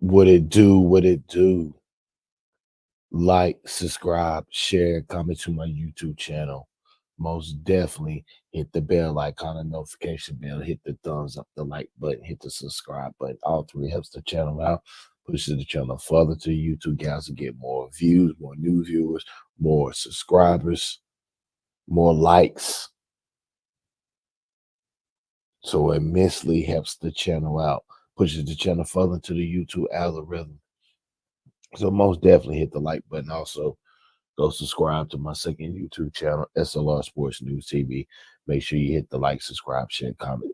What it do, what it do. Like, subscribe, share, comment to my YouTube channel. Most definitely hit the bell icon and notification bell, hit the thumbs up, the like button, hit the subscribe button. All three helps the channel out, pushes the channel further to YouTube guys to get more views, more new viewers, more subscribers, more likes. So it immensely helps the channel out, pushes the channel further to the YouTube algorithm. So most definitely hit the like button. Also, go subscribe to my second YouTube channel, S.L.R Sports News TV. Make sure you hit the like, subscribe, share, comment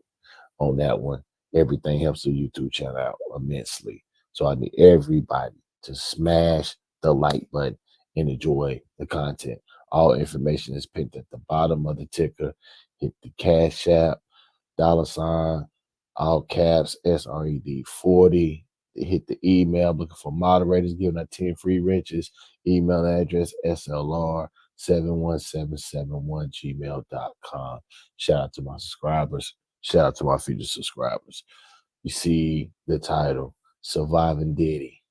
on that one. Everything helps the YouTube channel out immensely. So I need everybody to smash the like button and enjoy the content. All information is pinned at the bottom of the ticker. Hit the Cash App, $, all caps, SRED 40. Hit the email, looking for moderators, giving out 10 free wrenches. Email address, SLR71771gmail.com. Shout out to my subscribers. Shout out to my future subscribers. You see the title, Surviving Diddy.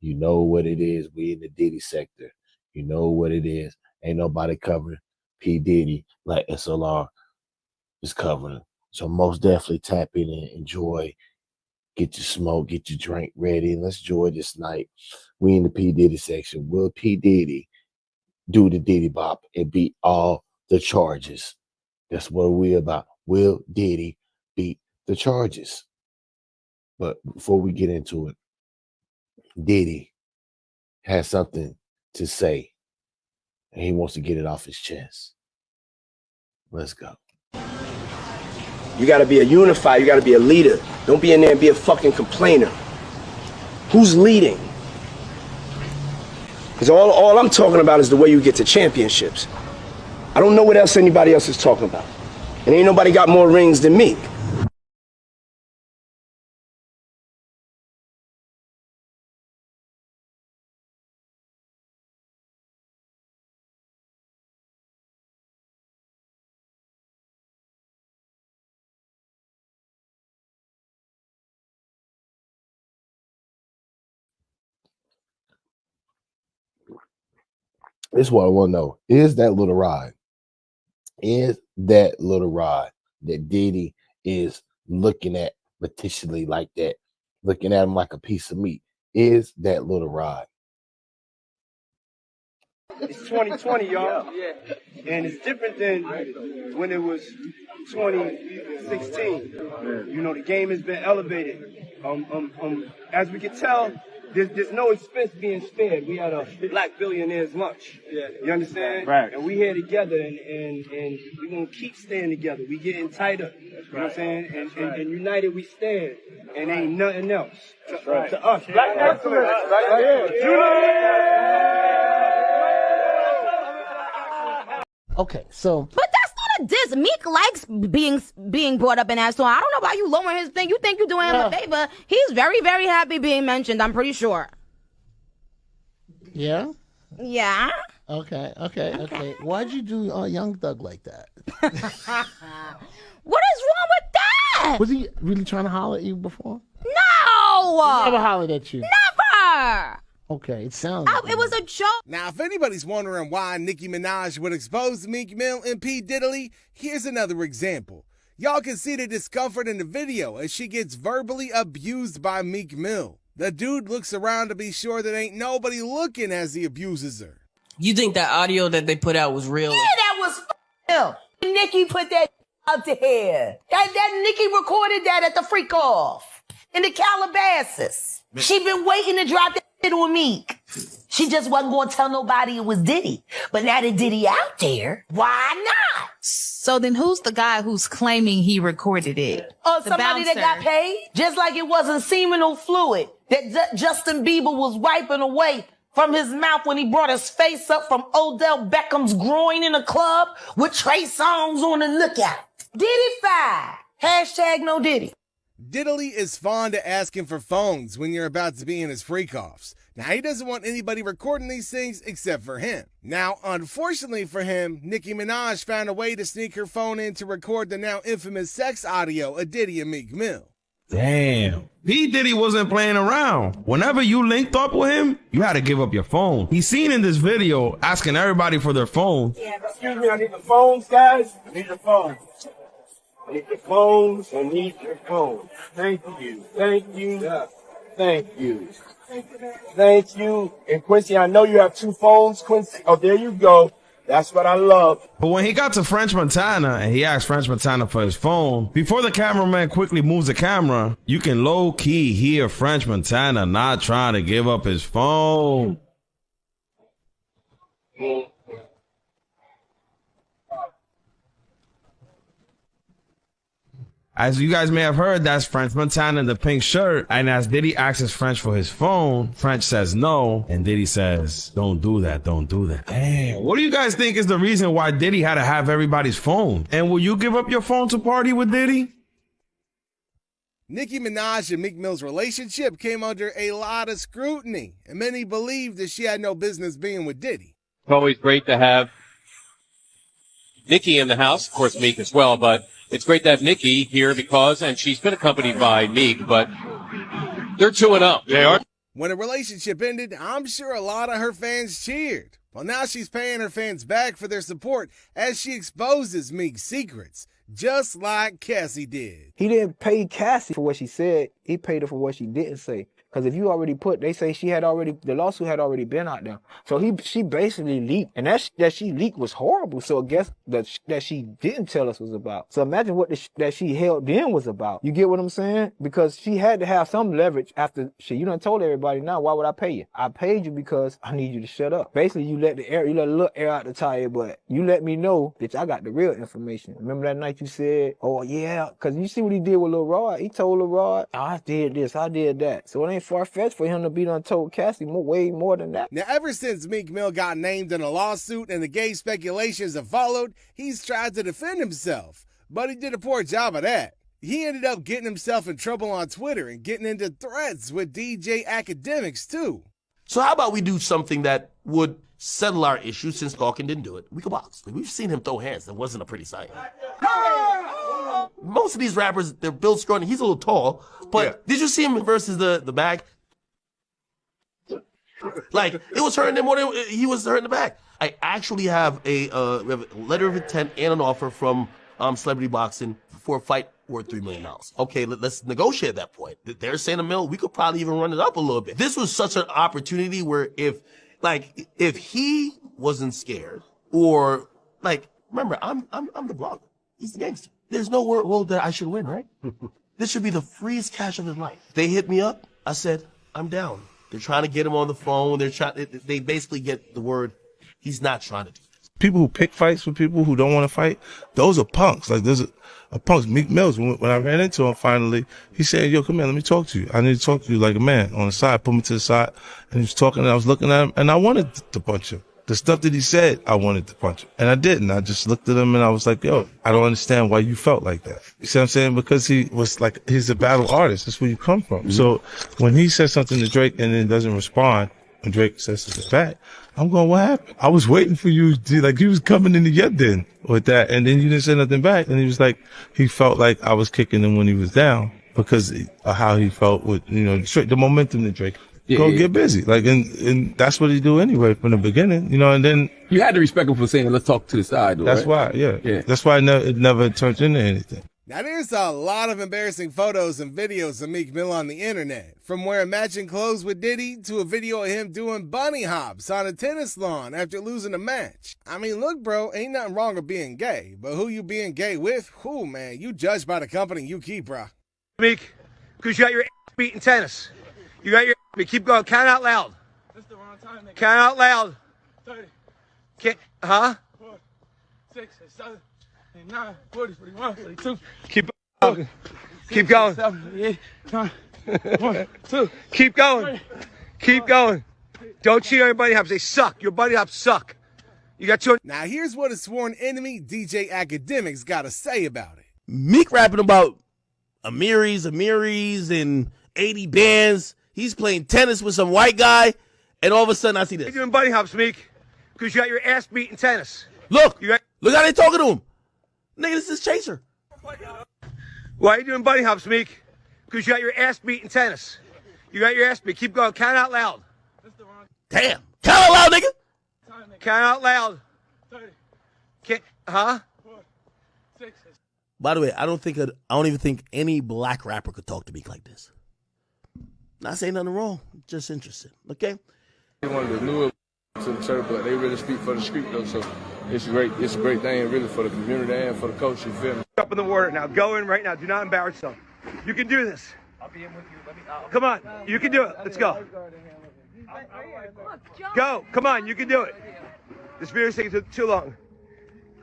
You know what it is. We in the Diddy sector. You know what it is. Ain't nobody covering P.Diddy like S.L.R is covering. So most definitely tap in and enjoy. Get your smoke, get your drink ready, and let's enjoy this night. We in the P. Diddy section. Will P. Diddy do the Diddy Bop and beat all the charges? That's what we're about. Will Diddy beat the charges? But before we get into it, Diddy has something to say, and he wants to get it off his chest. Let's go. You got to be a unifier. You got to be a leader. Don't be in there and be a fucking complainer. Who's leading? Because all I'm talking about is the way you get to championships. I don't know what else anybody else is talking about. And ain't nobody got more rings than me. This is what I want to know. Is that little ride? Is that little rod that Diddy is looking at meticulously like that, looking at him like a piece of meat? Is that little rod? It's 2020, y'all. And it's different than when it was 2016. You know, the game has been elevated. As we can tell, there's no expense being spared. We had a Black Billionaires lunch. You understand? Right. And we here together, and we're gonna keep staying together. We getting tighter. You know what I'm saying? And united we stand, and ain't nothing else to us. Black excellence. Right here. Okay, so But that's not a diss. Meek likes being brought up in that song. I don't know why you lowering his thing. You think you're doing him a favor. He's very, very happy being mentioned, I'm pretty sure. yeah. Yeah. Okay. Why'd you do Young Thug like that? What is wrong with that? Was he really trying to holler at you before? No! Never hollered at you. Never! Okay, it sounds like It was a joke. Now, if anybody's wondering why Nicki Minaj would expose Meek Mill and P.Diddy, here's another example. Y'all can see the discomfort in the video as she gets verbally abused by Meek Mill. The dude looks around to be sure that ain't nobody looking as he abuses her. You think that audio that they put out was real? Yeah, that was him. Nicki put that out to here. That Nicki recorded that at the freak off in the Calabasas. She been waiting to drop that shit on Meek. She just wasn't going to tell nobody it was Diddy. But now that Diddy out there, why not? So then who's the guy who's claiming he recorded it? Somebody that got paid? Just like it wasn't seminal fluid that Justin Bieber was wiping away from his mouth when he brought his face up from Odell Beckham's groin in a club with Trey Songz on the lookout. Diddy-fied. # no Diddy. Diddley is fond of asking for phones when you're about to be in his freak-offs. Now, he doesn't want anybody recording these things except for him. Now, unfortunately for him, Nicki Minaj found a way to sneak her phone in to record the now infamous sex audio of Diddy and Meek Mill. Damn. P. Diddy wasn't playing around. Whenever you linked up with him, you had to give up your phone. He's seen in this video asking everybody for their phone. Excuse me, I need the phones, guys. I need the phones. I need the phones. I need your phones. Thank you. Thank you. Thank you. Thank you. And Quincy, I know you have 2 phones, Quincy. Oh, there you go. That's what I love. But when he got to French Montana and he asked French Montana for his phone, before the cameraman quickly moves the camera, you can low-key hear French Montana not trying to give up his phone. As you guys may have heard, that's French Montana in the pink shirt. And as Diddy asks French for his phone, French says no. And Diddy says, don't do that, don't do that. Damn. What do you guys think is the reason why Diddy had to have everybody's phone? And will you give up your phone to party with Diddy? Nicki Minaj and Meek Mill's relationship came under a lot of scrutiny, and many believed that she had no business being with Diddy. It's always great to have Nicki in the house, of course Meek as well, but it's great to have Nicki here because, and she's been accompanied by Meek, but they're 2-0. They are. When the relationship ended, I'm sure a lot of her fans cheered. Well, now she's paying her fans back for their support as she exposes Meek's secrets, just like Cassie did. He didn't pay Cassie for what she said. He paid her for what she didn't say. Because if you already they say the lawsuit had already been out there. So she basically leaked. And that she leaked was horrible. So I guess that she didn't tell us was about. So imagine what that she held in was about. You get what I'm saying? Because she had to have some leverage after you done told everybody, now why would I pay you? I paid you because I need you to shut up. Basically, you let a little air out the tire, but you let me know that I got the real information. Remember that night you said, oh yeah, because you see what he did with Lil Rod? He told Lil Rod, oh, I did this, I did that. So it ain't far-fetched for him to be done told Cassie way more than that. Now, ever since Meek Mill got named in a lawsuit and the gay speculations have followed, he's tried to defend himself. But he did a poor job of that. He ended up getting himself in trouble on Twitter and getting into threats with DJ Academics, too. So how about we do something that would settle our issue since Dawkins didn't do it? We could box. We've seen him throw hands. That wasn't a pretty sight. Most of these rappers, they're built strong. He's a little tall, but did you see him versus the bag? Like, it was hurting him more than he was hurting the bag. I actually have we have a letter of intent and an offer from Celebrity Boxing for a fight worth $3 million. Okay, let's negotiate at that point. They're saying $1 million. We could probably even run it up a little bit. This was such an opportunity where if he wasn't scared, or remember, I'm the blogger. He's the gangster. There's no world that I should win, right? This should be the freest cash of his life. They hit me up. I said, I'm down. They're trying to get him on the phone. They basically get the word he's not trying to do this. People who pick fights with people who don't want to fight, those are punks. Like there's a punks. Meek Mills, when I ran into him finally, he said, yo, come here, let me talk to you. I need to talk to you like a man on the side, put me to the side. And he was talking and I was looking at him and I wanted to punch him. The stuff that he said, I wanted to punch him. And I didn't. I just looked at him and I was like, yo, I don't understand why you felt like that. You see what I'm saying? Because he was like, he's a battle artist. That's where you come from. Mm-hmm. So when he says something to Drake and then doesn't respond, when Drake says something back, I'm going, what happened? I was waiting for you to, like, he was coming into your den with that. And then you didn't say nothing back. And he was like, he felt like I was kicking him when he was down because of how he felt with, you know, the momentum that Drake. Get busy. Like, and that's what he do anyway from the beginning, you know, and then. You had to respect him for saying, let's talk to the side, though, That's right? why, yeah. That's why it never turns into anything. Now, there's a lot of embarrassing photos and videos of Meek Mill on the internet. From wearing matching clothes with Diddy to a video of him doing bunny hops on a tennis lawn after losing a match. I mean, look, bro, ain't nothing wrong with being gay, but who you being gay with? Who, man, you judge by the company you keep, bro. Meek, because you got your ass beat in tennis. You got your ass beat. Keep going. Count out loud. That's the wrong time, nigga. Count out loud. 30. Huh? 4, 6, 7, 8, 9, 40, 41, 42. Keep going. Keep going. 7, 8, 9, 1, 2. Keep going. Keep going. Don't cheat on your buddy hops. They suck. Your buddy hops suck. You got 2. Now, here's what his sworn enemy, DJ Academics, got to say about it. Meek rapping about Amiris, and 80 bands. He's playing tennis with some white guy, and all of a sudden I see this. You're doing buddy hops, Meek, because you got your ass beat in tennis. Look how they talking to him. Nigga, this is Chaser. Why are you doing buddy hops, Meek? Because you got your ass beat in tennis. You got your ass beat. Keep going. Count out loud. Damn. Count out loud, nigga. Count out loud. 30. Huh? 4, 6. By the way, I don't even think any black rapper could talk to Meek like this. Not saying nothing wrong, just interested. Okay? One of the newer to the church, but they really speak for the street though, so it's great. It's a great thing really for the community and for the coach. You feel me? Up in the water now. Go in right now. Do not embarrass yourself. You can do this. I'll be in with you. Come on. You can do it. Let's go. Go. Come on. You can do it. This video's taking too long.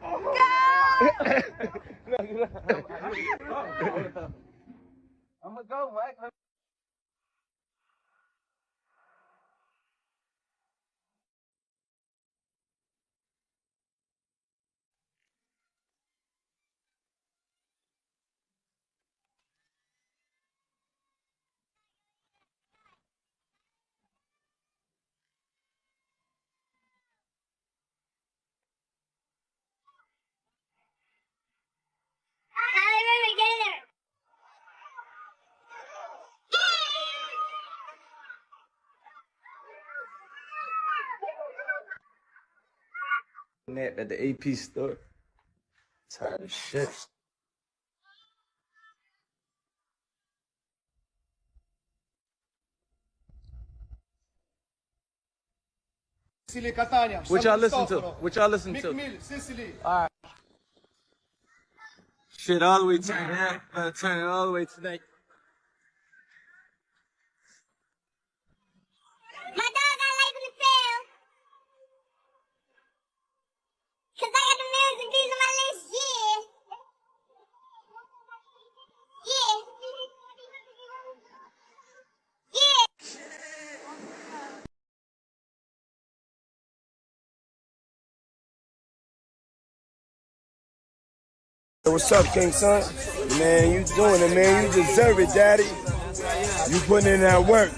I'm gonna go, Mike. At the AP store. Tired of shit. What y'all listen to? What y'all listen to? Alright. Shit, all the way turn it. Turn it all the way tonight. What's up, King Son? Man, you doing it, man. You deserve it, Daddy. You putting in that work.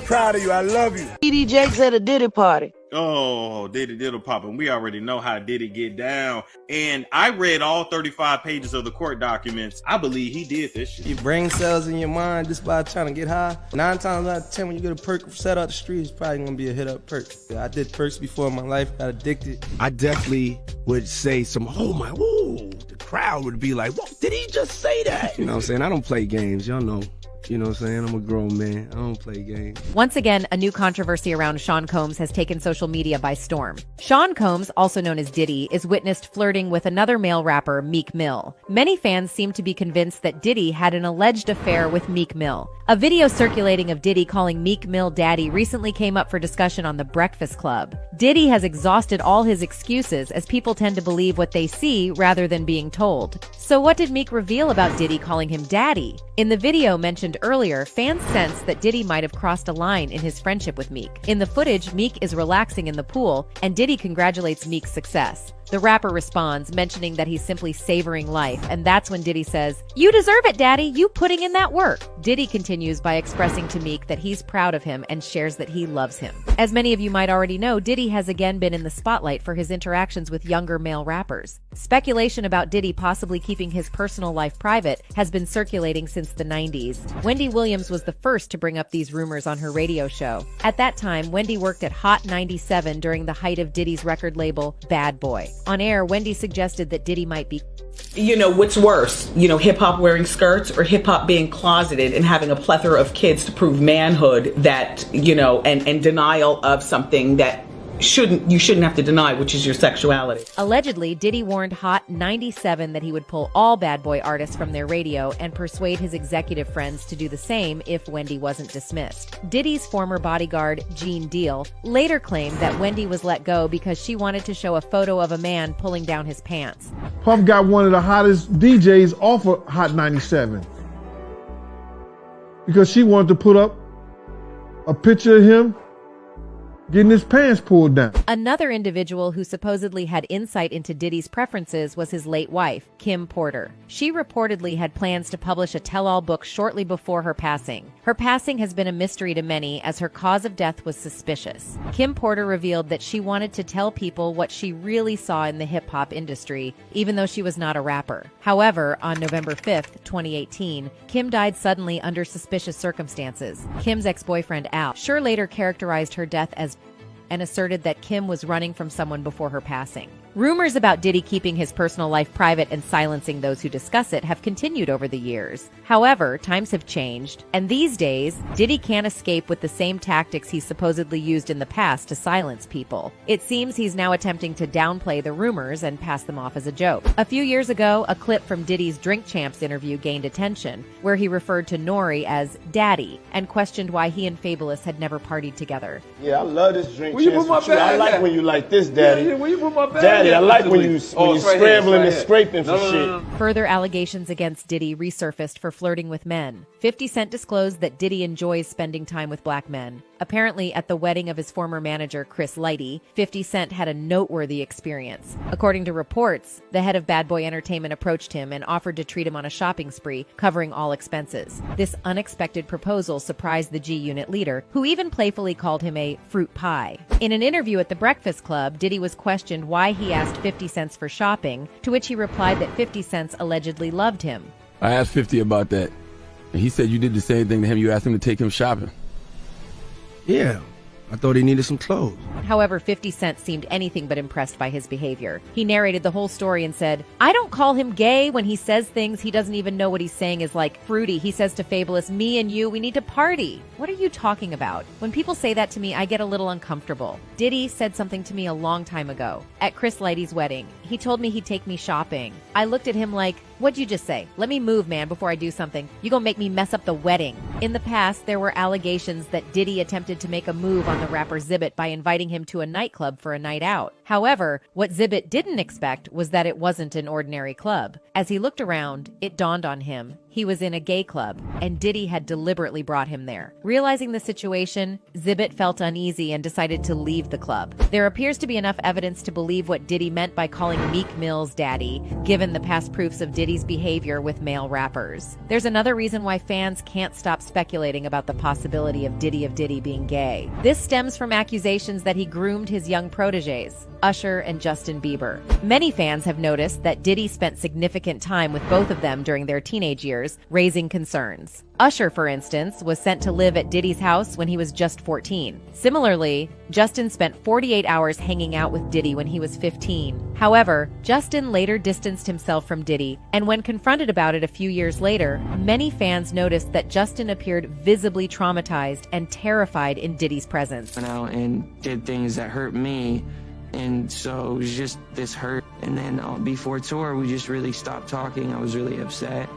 Proud of you. I love you. P.D. Jakes at a Diddy party. Oh, Diddy diddle poppin'. We already know how Diddy get down. And I read all 35 pages of the court documents. I believe he did this shit. Your brain cells in your mind just by trying to get high. 9 times out of 10, when you get a perk set out the street, it's probably gonna be a hit up perk. I did perks before in my life, got addicted. I definitely would say some, oh my, whoa. The crowd would be like, what? Did he just say that? You know what I'm saying? I don't play games, y'all know. You know what I'm saying? I'm a grown man. I don't play games. Once again, a new controversy around Sean Combs has taken social media by storm. Sean Combs, also known as Diddy, is witnessed flirting with another male rapper, Meek Mill. Many fans seem to be convinced that Diddy had an alleged affair with Meek Mill. A video circulating of Diddy calling Meek Mill daddy recently came up for discussion on The Breakfast Club. Diddy has exhausted all his excuses, as people tend to believe what they see rather than being told. So what did Meek reveal about Diddy calling him daddy? In the video mentioned earlier, fans sense that Diddy might have crossed a line in his friendship with Meek. In the footage, Meek is relaxing in the pool, and Diddy congratulates Meek's success. The rapper responds, mentioning that he's simply savoring life, and that's when Diddy says, "You deserve it, daddy, you putting in that work." Diddy continues by expressing to Meek that he's proud of him and shares that he loves him. As many of you might already know, Diddy has again been in the spotlight for his interactions with younger male rappers. Speculation about Diddy possibly keeping his personal life private has been circulating since the 90s. Wendy Williams was the first to bring up these rumors on her radio show. At that time, Wendy worked at Hot 97 during the height of Diddy's record label, Bad Boy. On air, Wendy suggested that Diddy might be, what's worse, hip hop wearing skirts or hip hop being closeted and having a plethora of kids to prove manhood that, and denial of something that you shouldn't have to deny, which is your sexuality. Allegedly, Diddy warned Hot 97 that he would pull all Bad Boy artists from their radio and persuade his executive friends to do the same if Wendy wasn't dismissed. Diddy's former bodyguard, Gene Deal, later claimed that Wendy was let go because she wanted to show a photo of a man pulling down his pants. Puff got one of the hottest DJs off of Hot 97 because she wanted to put up a picture of him getting his pants pulled down. Another individual who supposedly had insight into Diddy's preferences was his late wife, Kim Porter. She reportedly had plans to publish a tell-all book shortly before her passing. Her passing has been a mystery to many, as her cause of death was suspicious. Kim Porter revealed that she wanted to tell people what she really saw in the hip-hop industry, even though she was not a rapper. However, on November 5th, 2018, Kim died suddenly under suspicious circumstances. Kim's ex-boyfriend, Al, sure later characterized her death as and asserted that Kim was running from someone before her passing. Rumors about Diddy keeping his personal life private and silencing those who discuss it have continued over the years. However, times have changed, and these days, Diddy can't escape with the same tactics he supposedly used in the past to silence people. It seems he's now attempting to downplay the rumors and pass them off as a joke. A few years ago, a clip from Diddy's Drink Champs interview gained attention, where he referred to Nori as Daddy and questioned why he and Fabulous had never partied together. Yeah, I love this drink. Where you put my with you. I bag like at? when you like this, Daddy. Yeah, where you put my bag Daddy, at? I like when you It's right here, scrambling it's and right scraping for here. shit. No. Further allegations against Diddy resurfaced for flirting with men. 50 Cent disclosed that Diddy enjoys spending time with black men. Apparently, at the wedding of his former manager, Chris Lighty, 50 Cent had a noteworthy experience. According to reports, the head of Bad Boy Entertainment approached him and offered to treat him on a shopping spree, covering all expenses. This unexpected proposal surprised the G-Unit leader, who even playfully called him a fruit pie. In an interview at The Breakfast Club, Diddy was questioned why he asked 50 Cent for shopping, to which he replied that 50 Cent allegedly loved him. I asked 50 about that, and he said you did the same thing to him. You asked him to take him shopping. Yeah, I thought he needed some clothes. However, 50 Cent seemed anything but impressed by his behavior. He narrated the whole story and said, "I don't call him gay when he says things he doesn't even know what he's saying is like fruity. He says to Fabulous, me and you, we need to party. What are you talking about? When people say that to me, I get a little uncomfortable." Diddy said something to me a long time ago. At Chris Lighty's wedding, he told me he'd take me shopping. I looked at him like, "What'd you just say? Let me move, man, before I do something. You gonna make me mess up the wedding." In the past, there were allegations that Diddy attempted to make a move on the rapper Zibbit by inviting him to a nightclub for a night out. However, what Zibbit didn't expect was that it wasn't an ordinary club. As he looked around, it dawned on him he was in a gay club, and Diddy had deliberately brought him there. Realizing the situation, Zibbit felt uneasy and decided to leave the club. There appears to be enough evidence to believe what Diddy meant by calling Meek Mill's daddy, given the past proofs of Diddy's behavior with male rappers. There's another reason why fans can't stop speculating about the possibility of Diddy being gay. This stems from accusations that he groomed his young proteges, Usher and Justin Bieber. Many fans have noticed that Diddy spent significant time with both of them during their teenage years, rumors, raising concerns. Usher, for instance, was sent to live at Diddy's house when he was just 14. Similarly, Justin spent 48 hours hanging out with Diddy when he was 15. However, Justin later distanced himself from Diddy, and when confronted about it a few years later, many fans noticed that Justin appeared visibly traumatized and terrified in Diddy's presence. Went out and did things that hurt me, and so it was just this hurt. And then before tour, we just really stopped talking. I was really upset.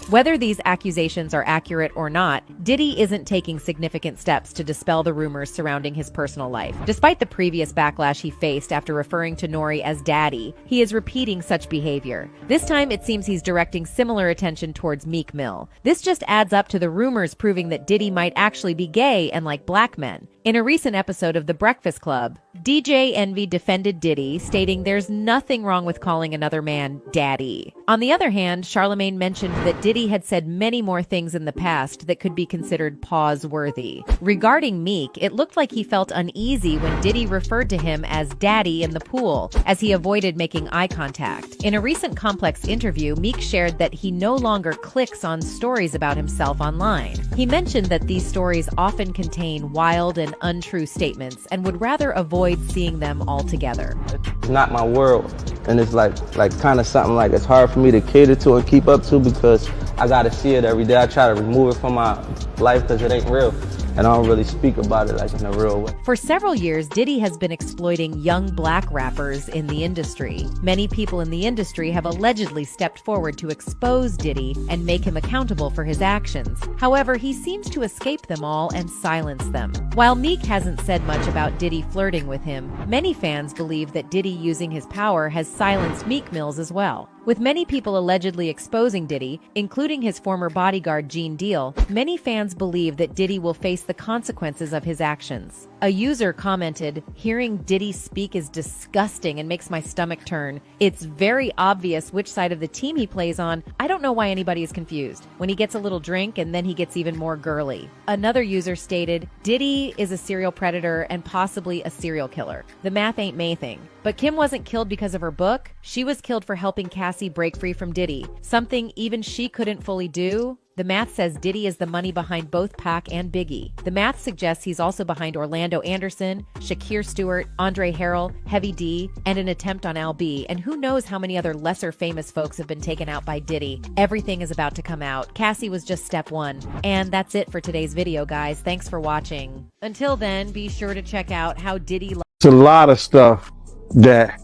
Whether these accusations are accurate or not, Diddy isn't taking significant steps to dispel the rumors surrounding his personal life. Despite the previous backlash he faced after referring to Nori as daddy, he is repeating such behavior. This time, it seems he's directing similar attention towards Meek Mill. This just adds up to the rumors proving that Diddy might actually be gay and like black men. In a recent episode of The Breakfast Club, DJ Envy defended Diddy, stating there's nothing wrong with calling another man daddy. On the other hand, Charlemagne mentioned that Diddy had said many more things in the past that could be considered pause-worthy. Regarding Meek, it looked like he felt uneasy when Diddy referred to him as daddy in the pool, as he avoided making eye contact. In a recent Complex interview, Meek shared that he no longer clicks on stories about himself online. He mentioned that these stories often contain wild and untrue statements and would rather avoid seeing them altogether. It's not my world, and it's like kind of something like it's hard for me to cater to and keep up to because I gotta see it every day. I try to remove it from my life because it ain't real, and I don't really speak about it like in a real way. For several years, Diddy has been exploiting young black rappers in the industry. Many people in the industry have allegedly stepped forward to expose Diddy and make him accountable for his actions. However, he seems to escape them all and silence them. While Meek hasn't said much about Diddy flirting with him, many fans believe that Diddy using his power has silenced Meek Mills as well. With many people allegedly exposing Diddy, including his former bodyguard Gene Deal, many fans believe that Diddy will face the consequences of his actions. A user commented, "Hearing Diddy speak is disgusting and makes my stomach turn. It's very obvious which side of the team he plays on. I don't know why anybody is confused. When he gets a little drink and then he gets even more girly." Another user stated, "Diddy is a serial predator and possibly a serial killer. The math ain't Maything. But Kim wasn't killed because of her book. She was killed for helping Cassie break free from Diddy, something even she couldn't fully do. The math says Diddy is the money behind both Pac and Biggie. The math suggests he's also behind Orlando Anderson, Shakir Stewart, Andre Harrell, Heavy D, and an attempt on Al B. And who knows how many other lesser famous folks have been taken out by Diddy. Everything is about to come out. Cassie was just step one. And that's it for today's video, guys. Thanks for watching. Until then, be sure to check out how Diddy... It's a lot of stuff that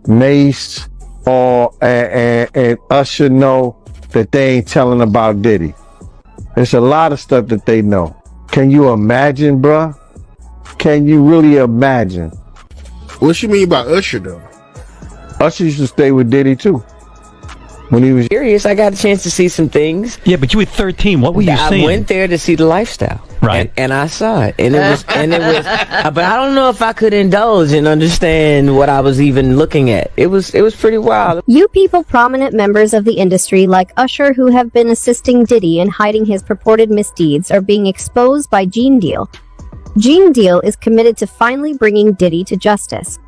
Mace and Usher know that they ain't telling about Diddy. There's a lot of stuff that they know. Can you imagine, bruh? Can you really imagine? What you mean by Usher, though? Usher used to stay with Diddy, too. When he was serious, I got a chance to see some things. Yeah, but you were 13. What were you seeing? I went there to see the lifestyle. Right. And I saw it. And it was, but I don't know if I could indulge and understand what I was even looking at. It was pretty wild. You people, prominent members of the industry like Usher, who have been assisting Diddy in hiding his purported misdeeds, are being exposed by Gene Deal. Gene Deal is committed to finally bringing Diddy to justice.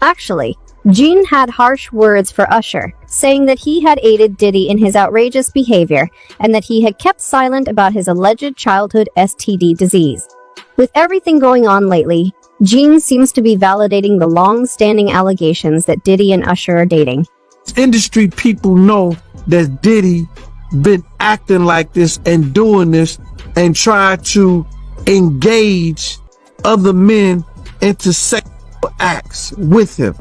Actually, Gene had harsh words for Usher, saying that he had aided Diddy in his outrageous behavior and that he had kept silent about his alleged childhood STD disease. With everything going on lately, Gene seems to be validating the long-standing allegations that Diddy and Usher are dating. Industry people know that Diddy been acting like this and doing this and try to engage other men into sexual acts with him.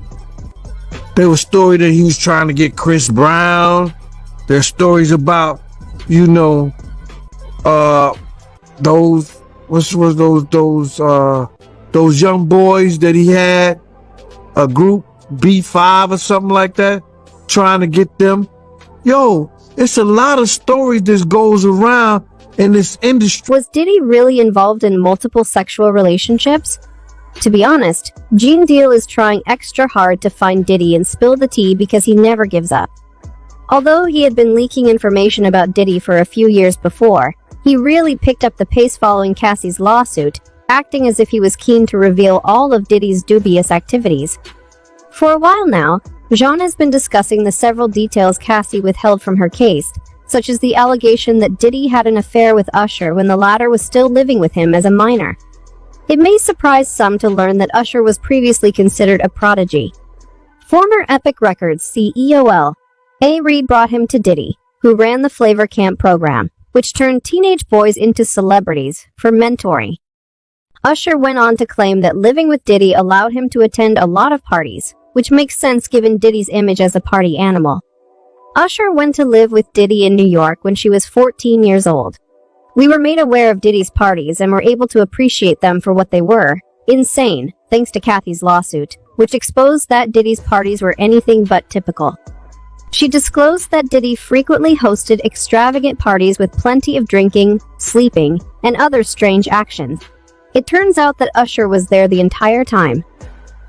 There was story that he was trying to get Chris Brown. There's stories about, you know, those young boys that he had, a group B5 or something like that, trying to get them. Yo, it's a lot of stories that goes around in this industry. Was Diddy really involved in multiple sexual relationships? To be honest, Gene Deal is trying extra hard to find Diddy and spill the tea because he never gives up. Although he had been leaking information about Diddy for a few years before, he really picked up the pace following Cassie's lawsuit, acting as if he was keen to reveal all of Diddy's dubious activities. For a while now, Jean has been discussing the several details Cassie withheld from her case, such as the allegation that Diddy had an affair with Usher when the latter was still living with him as a minor. It may surprise some to learn that Usher was previously considered a prodigy. Former Epic Records CEO A. Reed brought him to Diddy, who ran the Flavor Camp program, which turned teenage boys into celebrities, for mentoring. Usher went on to claim that living with Diddy allowed him to attend a lot of parties, which makes sense given Diddy's image as a party animal. Usher went to live with Diddy in New York when she was 14 years old. We were made aware of Diddy's parties and were able to appreciate them for what they were, insane, thanks to Kathy's lawsuit, which exposed that Diddy's parties were anything but typical. She disclosed that Diddy frequently hosted extravagant parties with plenty of drinking, sleeping, and other strange actions. It turns out that Usher was there the entire time.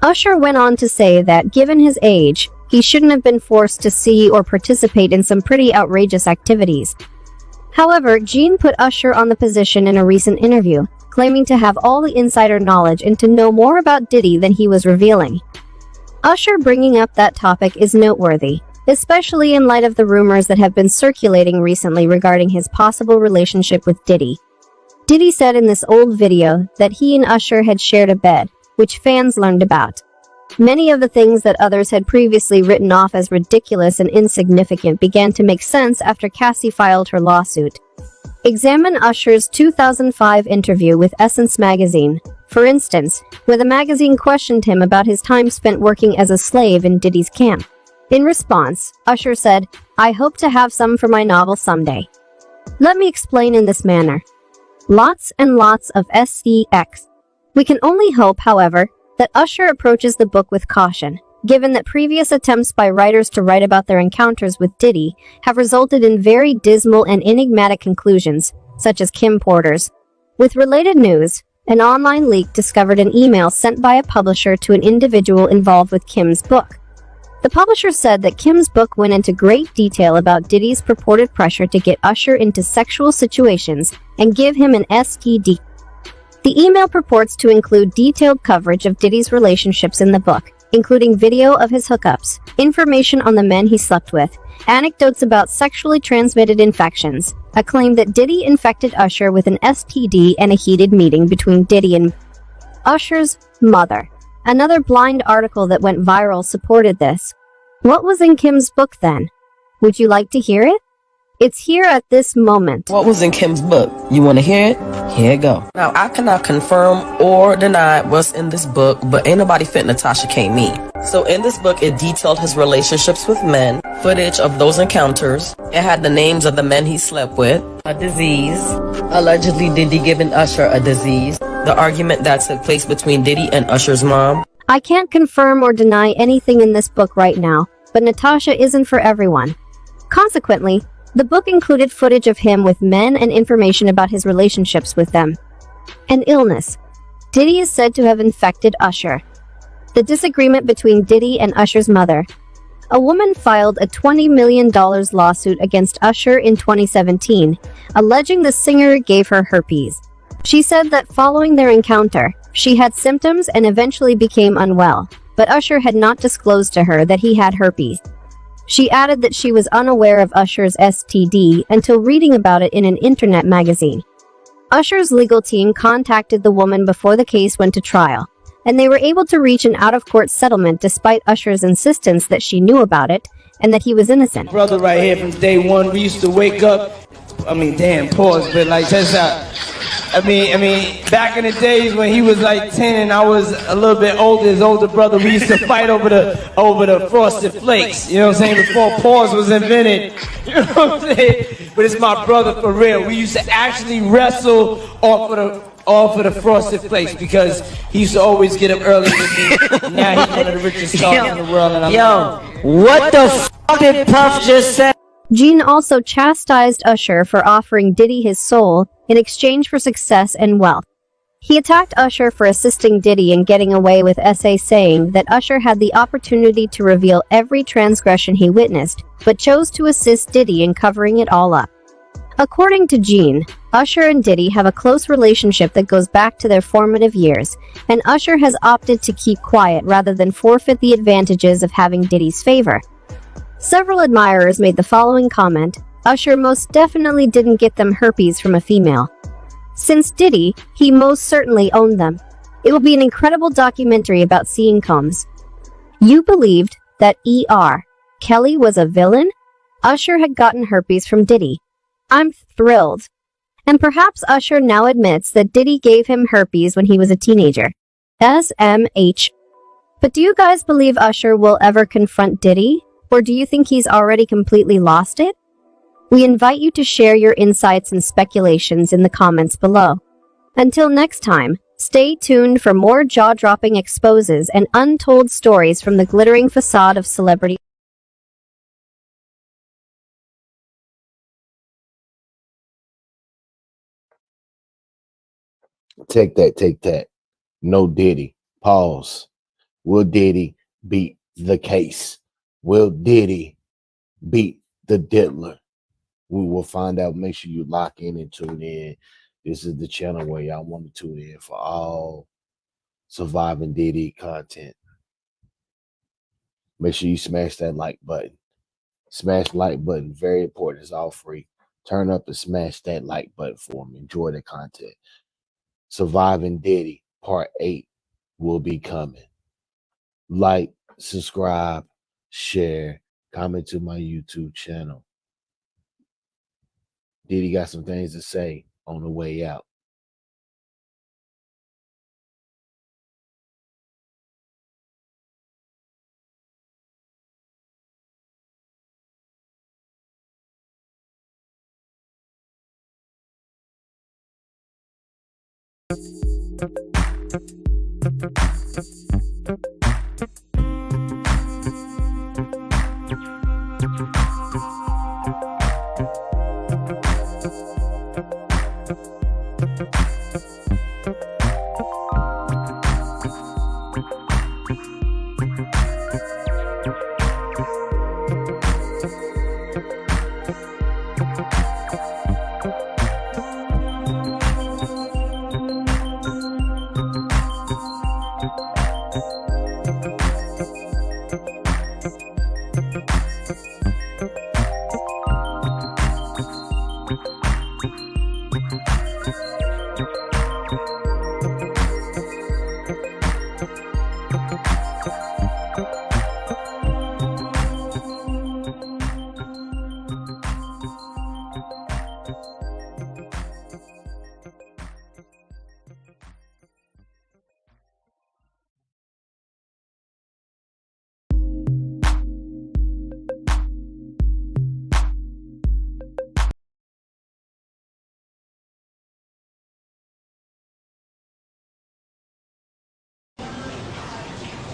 Usher went on to say that, given his age, he shouldn't have been forced to see or participate in some pretty outrageous activities. However, Gene put Usher on the position in a recent interview, claiming to have all the insider knowledge and to know more about Diddy than he was revealing. Usher bringing up that topic is noteworthy, especially in light of the rumors that have been circulating recently regarding his possible relationship with Diddy. Diddy said in this old video that he and Usher had shared a bed, which fans learned about. Many of the things that others had previously written off as ridiculous and insignificant began to make sense after Cassie filed her lawsuit. Examine Usher's 2005 interview with Essence magazine, for instance, where the magazine questioned him about his time spent working as a slave in Diddy's camp. In response, Usher said, "I hope to have some for my novel someday." Let me explain in this manner. Lots and lots of sex. We can only hope, however, that Usher approaches the book with caution, given that previous attempts by writers to write about their encounters with Diddy have resulted in very dismal and enigmatic conclusions, such as Kim Porter's. With related news, an online leak discovered an email sent by a publisher to an individual involved with Kim's book. The publisher said that Kim's book went into great detail about Diddy's purported pressure to get Usher into sexual situations and give him an STD. The email purports to include detailed coverage of Diddy's relationships in the book, including video of his hookups, information on the men he slept with, anecdotes about sexually transmitted infections, a claim that Diddy infected Usher with an STD, and a heated meeting between Diddy and Usher's mother. Another blind article that went viral supported this. What was in Kim's book then? Would you like to hear it? It's here at this moment. What was in Kim's book? You want to hear it? Here it go. Now, I cannot confirm or deny what's in this book, but ain't nobody fit Natasha K. me. So in this book, it detailed his relationships with men, footage of those encounters. It had the names of the men he slept with, a disease, allegedly Diddy giving Usher a disease, the argument that took place between Diddy and Usher's mom. I can't confirm or deny anything in this book right now, but Natasha isn't for everyone. Consequently, the book included footage of him with men and information about his relationships with them. An illness. Diddy is said to have infected Usher. The disagreement between Diddy and Usher's mother. A woman filed a $20 million lawsuit against Usher in 2017, alleging the singer gave her herpes. She said that following their encounter, she had symptoms and eventually became unwell, but Usher had not disclosed to her that he had herpes. She added that she was unaware of Usher's STD until reading about it in an internet magazine. Usher's legal team contacted the woman before the case went to trial, and they were able to reach an out-of-court settlement despite Usher's insistence that she knew about it and that he was innocent. Brother right here from day one, we used to wake up, pause, but like that's how, back in the days when he was like 10 and I was a little bit older, his older brother, we used to fight over the Frosted Flakes, you know what I'm saying, before pause was invented, you know what I'm saying, but it's my brother for real. We used to actually wrestle off of the Frosted Flakes because he used to always get up early with me. Now he's one of the richest stars in the world. And what the fuck did Puff just say? Gene also chastised Usher for offering Diddy his soul in exchange for success and wealth. He attacked Usher for assisting Diddy in getting away with SA, saying that Usher had the opportunity to reveal every transgression he witnessed, but chose to assist Diddy in covering it all up. According to Gene, Usher and Diddy have a close relationship that goes back to their formative years, and Usher has opted to keep quiet rather than forfeit the advantages of having Diddy's favor. Several admirers made the following comment, Usher most definitely didn't get them herpes from a female. Since Diddy, he most certainly owned them. It will be an incredible documentary about seeing Combs. You believed that E.R. Kelly was a villain? Usher had gotten herpes from Diddy. I'm thrilled. And perhaps Usher now admits that Diddy gave him herpes when he was a teenager. SMH. But do you guys believe Usher will ever confront Diddy? Or do you think he's already completely lost it? We invite you to share your insights and speculations in the comments below. Until next time, stay tuned for more jaw-dropping exposes and untold stories from the glittering facade of celebrity. Take that, take that. No Diddy. Pause. Will Diddy beat the case? Will Diddy beat the diddler? We will find out. Make sure you lock in and tune in. This is the channel where y'all want to tune in for all Surviving Diddy content. Make sure you smash that like button. Smash the like button. Very important. It's all free. Turn up and smash that like button for me. Enjoy the content. Surviving Diddy Part 8 will be coming. Like, subscribe, share, comment to my YouTube channel. Diddy got some things to say on the way out.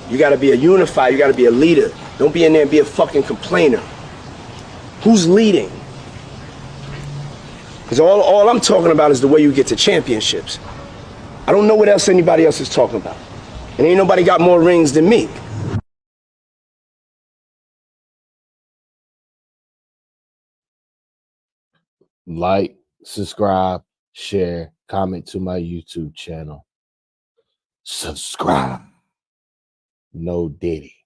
You gotta be a unifier, you gotta be a leader. Don't be in there and be a fucking complainer. Who's leading? Because all I'm talking about is the way you get to championships. I don't know what else anybody else is talking about. And ain't nobody got more rings than me. Like, subscribe, share, comment to my YouTube channel. Subscribe. No Diddy.